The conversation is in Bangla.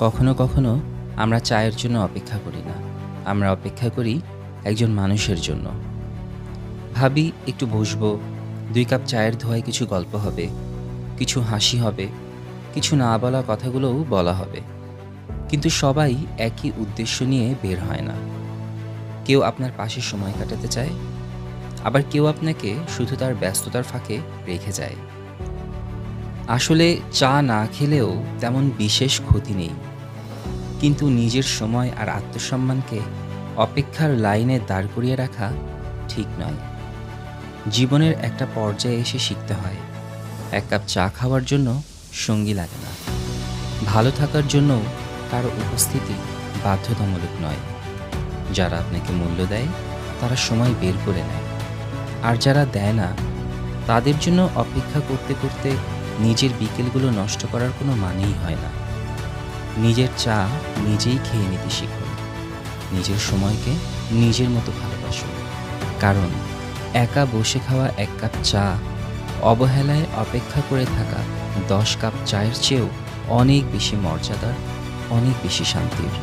কখনো কখনো আমরা চায়ের জন্য অপেক্ষা করি না, আমরা অপেক্ষা করি একজন মানুষের জন্য। ভাবি একটু বসবো, ২ কাপ চায়ের ধোঁয়ায় কিছু গল্প হবে, কিছু হাসি হবে, কিছু না বলা কথাগুলোও বলা হবে। কিন্তু সবাই একই উদ্দেশ্য নিয়ে বের হয় না। কেউ আপনার পাশে সময় কাটাতে চায়, আবার কেউ আপনাকে শুধু তার ব্যস্ততার ফাঁকে রেখে যায়। আসলে চা না খেলেও তেমন বিশেষ ক্ষতি নেই, কিন্তু নিজের সময় আর আত্মসম্মানকে অপেক্ষার লাইনে দাঁড় করিয়ে রাখা ঠিক নয়। জীবনের একটা পর্যায়ে এসে শিখতে হয়, ১ কাপ চা খাওয়ার জন্য সঙ্গী লাগে না। ভালো থাকার জন্য কারো উপস্থিতি বাধ্যতামূলক নয়। যারা আপনাকে মূল্য দেয় তারা সময় বের করে নেয়, আর যারা দেয় না তাদের জন্য অপেক্ষা করতে করতে নিজের বিকেলগুলো নষ্ট করার কোনো মানেই হয় না। নিজের চা নিজেই খেয়ে নিতে শিখুন, নিজের সময়কে নিজের মতো ভালোবাসুন। কারণ একা বসে খাওয়া ১ কাপ চা অবহেলায় অপেক্ষা করে থাকা ১০ কাপ চায়ের চেয়েও অনেক বেশি মর্যাদার, অনেক বেশি শান্তির।